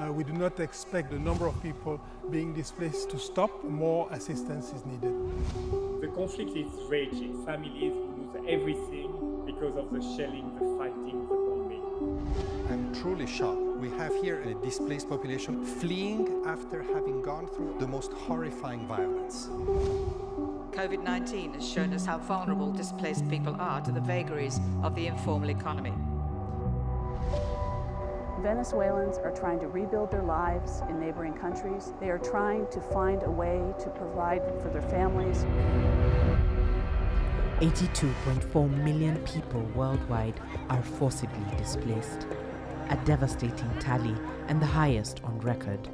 We do not expect the number of people being displaced to stop. More assistance is needed. The conflict is raging. Families lose everything because of the shelling, the fighting, the bombing. I'm truly shocked. We have here a displaced population fleeing after having gone through the most horrifying violence. COVID-19 has shown us how vulnerable displaced people are to the vagaries of the informal economy. Venezuelans are trying to rebuild their lives in neighboring countries. They are trying to find a way to provide for their families. 82.4 million people worldwide are forcibly displaced, a devastating tally and the highest on record.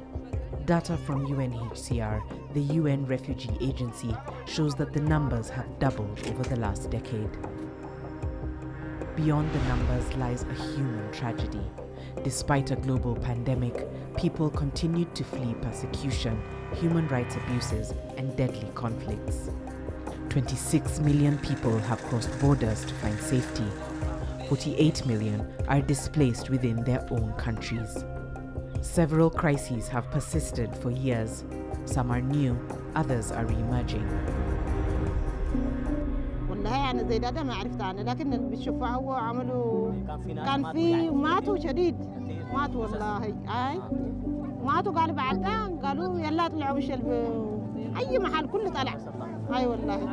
Data from UNHCR, the UN Refugee Agency, shows that the numbers have doubled over the last decade. Beyond the numbers lies a human tragedy. Despite a global pandemic, people continued to flee persecution, human rights abuses, and deadly conflicts. 26 million people have crossed borders to find safety. 48 million are displaced within their own countries. Several crises have persisted for years. Some are new, others are re-emerging. أنا زي ده ما عرفت عنه لكن اللي بيشوفوا هو عملوا كان في ماتوا شديد ماتوا والله أي ماتوا قالوا بعدها قالوا يلا طلعوا أي محل كله طلع أي والله.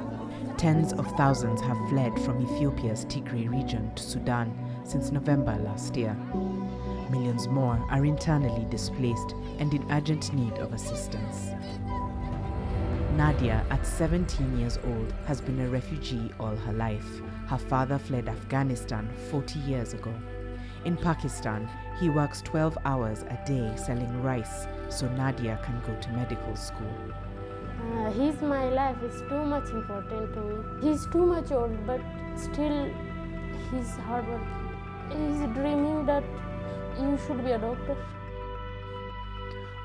Tens of thousands have fled from Ethiopia's Tigray region to Sudan since November last year. Millions more are internally displaced and in urgent need of assistance. Nadia, at 17 years old, has been a refugee all her life. Her father fled Afghanistan 40 years ago. In Pakistan, he works 12 hours a day selling rice so Nadia can go to medical school. He's my life. It's too much important to me. He's too much old, but still he's hard work. He's dreaming that you should be a doctor.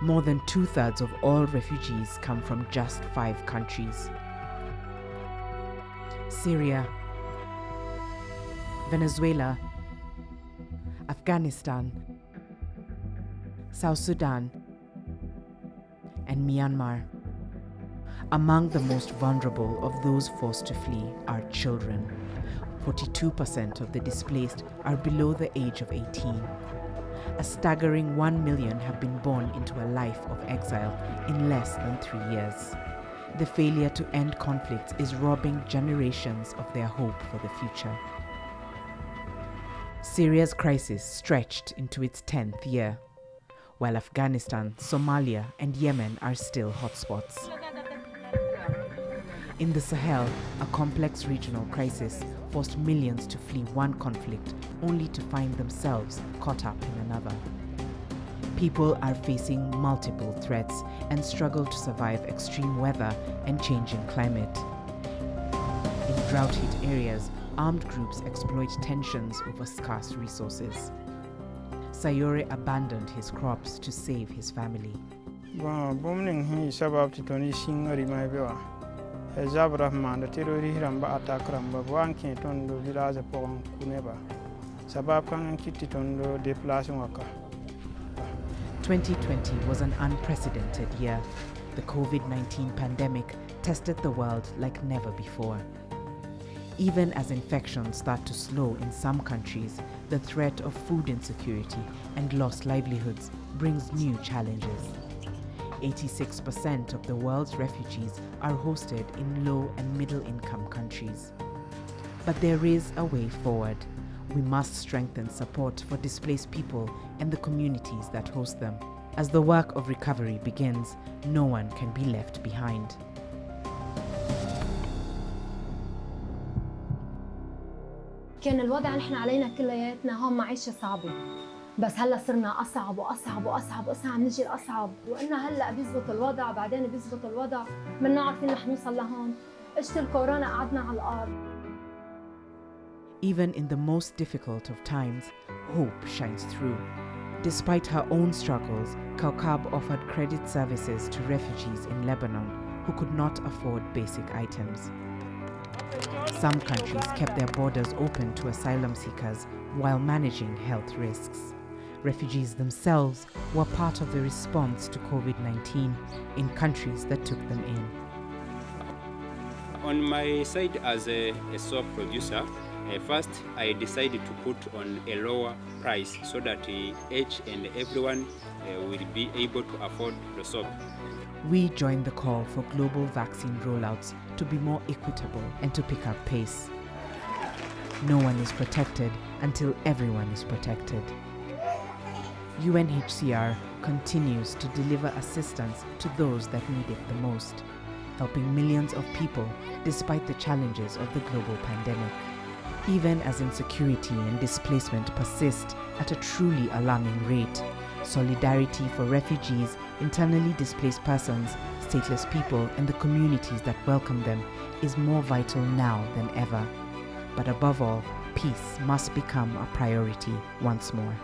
More than 2/3 of all refugees come from just 5 countries: Syria, Venezuela, Afghanistan, South Sudan, and Myanmar. Among the most vulnerable of those forced to flee are children. 42% of the displaced are below the age of 18. A staggering 1 million have been born into a life of exile in less than 3 years. The failure to end conflicts is robbing generations of their hope for the future. Syria's crisis stretched into its 10th year, while Afghanistan, Somalia, and Yemen are still hotspots. In the Sahel, a complex regional crisis forced millions to flee one conflict only to find themselves caught up in another. People are facing multiple threats and struggle to survive extreme weather and changing climate. In drought-hit areas, armed groups exploit tensions over scarce resources. Sayore abandoned his crops to save his family. Rahman the terrori ramba attack ramba wanki tondo village pon kuneba sabab kan kitti tondo déplacement waka. 2020 was an unprecedented year. The COVID-19 pandemic tested the world like never before. Even as infections start to slow in some countries, the threat of food insecurity and lost livelihoods brings new challenges. 86% of the world's refugees are hosted in low and middle-income countries. But there is a way forward. We must strengthen support for displaced people and the communities that host them. As the work of recovery begins, no one can be left behind. كان الوضع نحن علينا كلياتنا هون معيشة صعبة، بس هلا صرنا أصعب وأصعب وأصعب وأصعب نجي الأصعب، وإنه هلا بيزبط الوضع بعدين بيزبط الوضع، منا عارفين رح نوصل لهون، إجت الكورونا قعدنا على الأرض. Even in the most difficult of times, hope shines through. Despite her own struggles, Kaukab offered credit services to refugees in Lebanon who could not afford basic items. Some countries kept their borders open to asylum seekers while managing health risks. Refugees themselves were part of the response to COVID-19 in countries that took them in. On my side as a soap producer, first I decided to put on a lower price so that each and everyone will be able to afford the soap. We joined the call for global vaccine rollouts to be more equitable and to pick up pace. No one is protected until everyone is protected. UNHCR continues to deliver assistance to those that need it the most, helping millions of people despite the challenges of the global pandemic. Even as insecurity and displacement persist at a truly alarming rate, solidarity for refugees, internally displaced persons, stateless people, and the communities that welcome them is more vital now than ever. But above all, peace must become a priority once more.